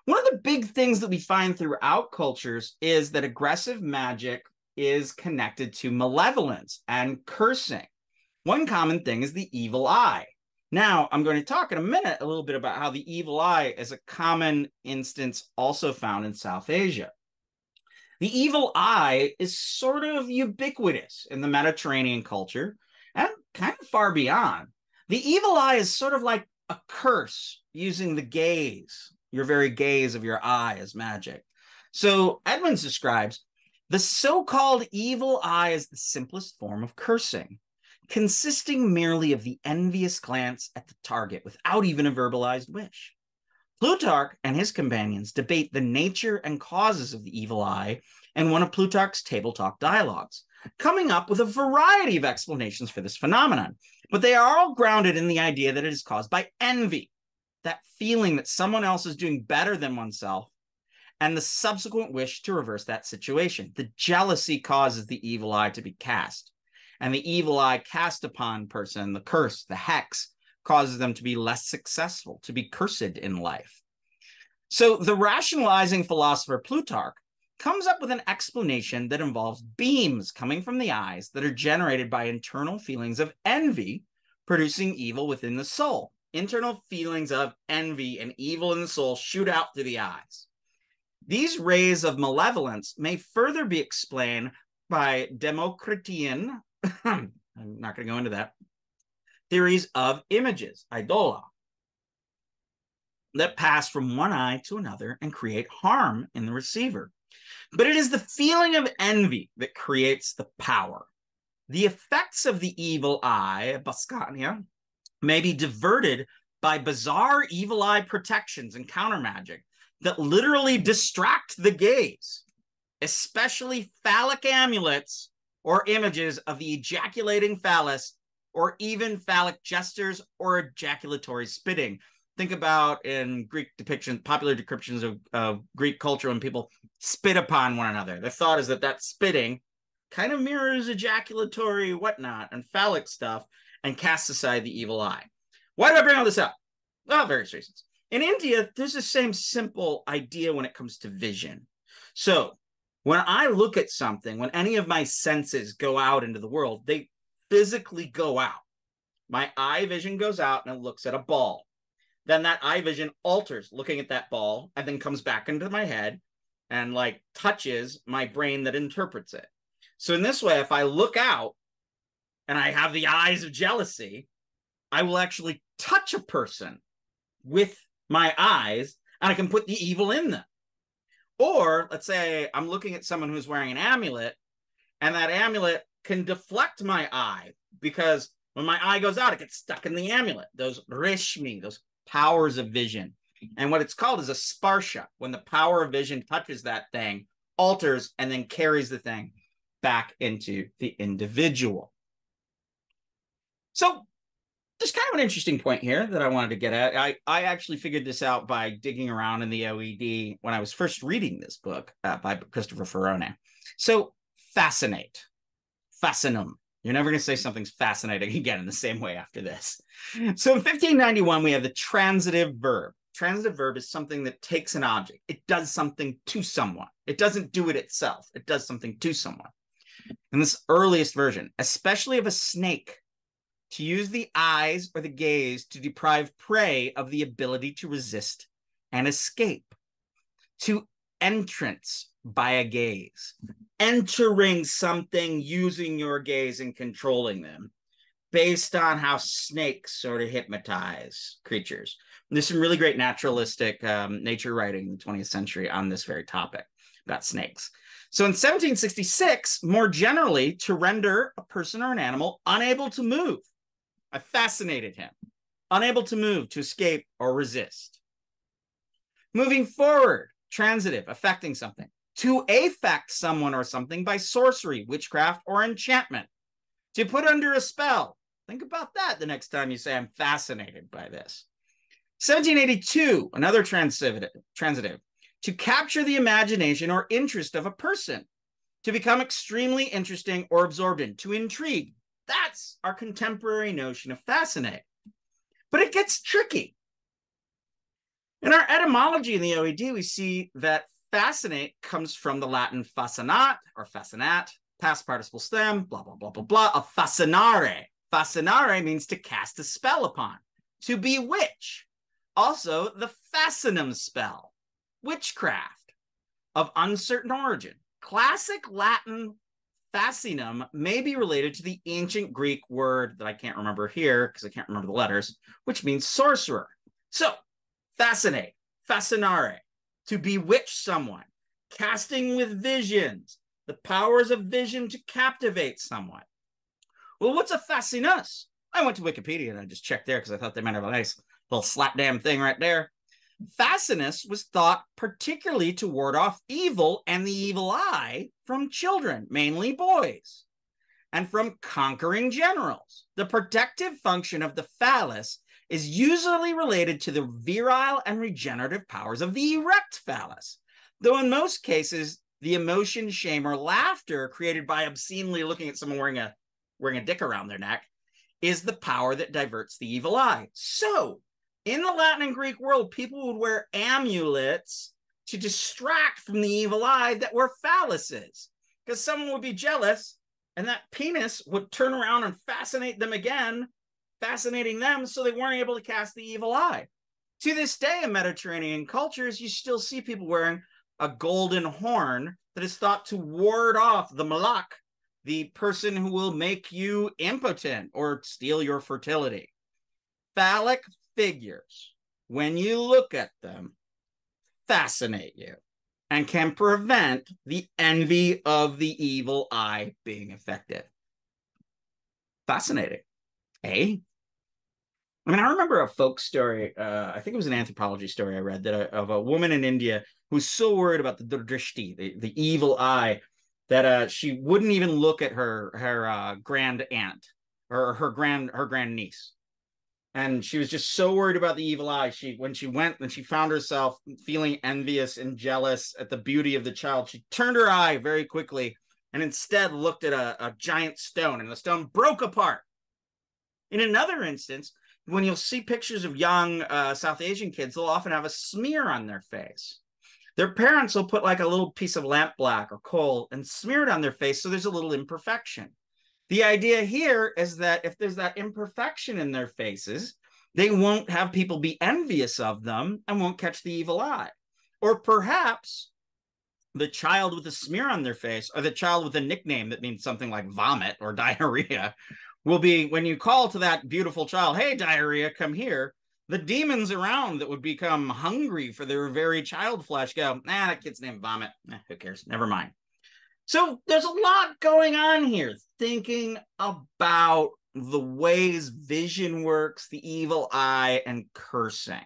One of the big things that we find throughout cultures is that aggressive magic is connected to malevolence and cursing. One common thing is the evil eye. Now, I'm going to talk in a minute a little bit about how the evil eye is a common instance also found in South Asia. The evil eye is sort of ubiquitous in the Mediterranean culture and kind of far beyond. The evil eye is sort of like a curse using the gaze, your very gaze of your eye as magic. So Edmonds describes the so-called evil eye as the simplest form of cursing, consisting merely of the envious glance at the target without even a verbalized wish. Plutarch and his companions debate the nature and causes of the evil eye in one of Plutarch's table talk dialogues, coming up with a variety of explanations for this phenomenon. But they are all grounded in the idea that it is caused by envy, that feeling that someone else is doing better than oneself, and the subsequent wish to reverse that situation. The jealousy causes the evil eye to be cast, and the evil eye cast upon person, the curse, the hex, causes them to be less successful, to be cursed in life. So the rationalizing philosopher Plutarch comes up with an explanation that involves beams coming from the eyes that are generated by internal feelings of envy, producing evil within the soul. Internal feelings of envy and evil in the soul shoot out through the eyes. These rays of malevolence may further be explained by Democritian, I'm not going to go into that, theories of images, idola, that pass from one eye to another and create harm in the receiver. But it is the feeling of envy that creates the power. The effects of the evil eye, Bascania, may be diverted by bizarre evil eye protections and counter magic that literally distract the gaze, especially phallic amulets or images of the ejaculating phallus, or even phallic gestures or ejaculatory spitting. Think about in Greek depictions, popular depictions of Greek culture when people spit upon one another. The thought is that that spitting kind of mirrors ejaculatory whatnot and phallic stuff and casts aside the evil eye. Why do I bring all this up? Well, various reasons. In India, there's the same simple idea when it comes to vision. So when I look at something, when any of my senses go out into the world, they physically go out. My eye vision goes out and it looks at a ball. Then that eye vision alters looking at that ball and then comes back into my head and like touches my brain that interprets it. So in this way, if I look out and I have the eyes of jealousy, I will actually touch a person with my eyes and I can put the evil in them. Or let's say I'm looking at someone who's wearing an amulet and that amulet can deflect my eye because when my eye goes out, it gets stuck in the amulet, those rishmi, those powers of vision. And what it's called is a sparsha, when the power of vision touches that thing, alters, and then carries the thing back into the individual. So there's kind of an interesting point here that I wanted to get at. I actually figured this out by digging around in the OED when I was first reading this book by Christopher Ferrone. So fascinate, fascinum. You're never going to say something's fascinating again in the same way after this. So in 1591, we have the transitive verb. Transitive verb is something that takes an object. It does something to someone. It doesn't do it itself. It does something to someone. In this earliest version, especially of a snake, to use the eyes or the gaze to deprive prey of the ability to resist and escape. To entrance by a gaze, entering something using your gaze and controlling them, based on how snakes sort of hypnotize creatures. And there's some really great naturalistic nature writing in the 20th century on this very topic about snakes. So in 1766, more generally, to render a person or an animal unable to move. I fascinated him. Unable to move, to escape, or resist. Moving forward, transitive, affecting something. To affect someone or something by sorcery, witchcraft, or enchantment. To put under a spell. Think about that the next time you say, I'm fascinated by this. 1782, another transitive. To capture the imagination or interest of a person. To become extremely interesting or absorbed in. To intrigue. That's our contemporary notion of fascinate. But it gets tricky. In our etymology in the OED, we see that fascinate comes from the Latin fascinat or fascinat, past participle stem, blah, blah, blah, blah, blah, of fascinare. Fascinare means to cast a spell upon, to bewitch. Also, the fascinum spell, witchcraft, of uncertain origin. Classic Latin fascinum may be related to the ancient Greek word that I can't remember here because I can't remember the letters, which means sorcerer. So, fascinate, fascinare, to bewitch someone, casting with visions, the powers of vision to captivate someone. Well, what's a fascinus? I went to Wikipedia and I just checked there because I thought they might have a nice little slap damn thing right there. Fascinus was thought particularly to ward off evil and the evil eye from children, mainly boys, and from conquering generals. The protective function of the phallus is usually related to the virile and regenerative powers of the erect phallus, though in most cases, the emotion, shame, or laughter created by obscenely looking at someone wearing a dick around their neck is the power that diverts the evil eye. So, in the Latin and Greek world, people would wear amulets to distract from the evil eye that were phalluses, because someone would be jealous and that penis would turn around and fascinate them again, fascinating them so they weren't able to cast the evil eye. To this day, in Mediterranean cultures, you still see people wearing a golden horn that is thought to ward off the malak, the person who will make you impotent or steal your fertility. Phallic figures, when you look at them, fascinate you and can prevent the envy of the evil eye being effective. Fascinating, eh? I mean, I remember a folk story. I think it was an anthropology story I read that of a woman in India who's so worried about the drishti, the evil eye, that she wouldn't even look at her grand aunt or her grand niece. And she was just so worried about the evil eye. When she went and she found herself feeling envious and jealous at the beauty of the child, she turned her eye very quickly and instead looked at a giant stone, and the stone broke apart. In another instance, when you'll see pictures of young South Asian kids, they'll often have a smear on their face. Their parents will put like a little piece of lampblack or coal and smear it on their face so there's a little imperfection. The idea here is that if there's that imperfection in their faces, they won't have people be envious of them and won't catch the evil eye. Or perhaps the child with a smear on their face or the child with a nickname that means something like vomit or diarrhea will be, when you call to that beautiful child, hey, diarrhea, come here, the demons around that would become hungry for their very child flesh go, that kid's named Vomit. Who cares? Never mind. So there's a lot going on here, thinking about the ways vision works, the evil eye, and cursing.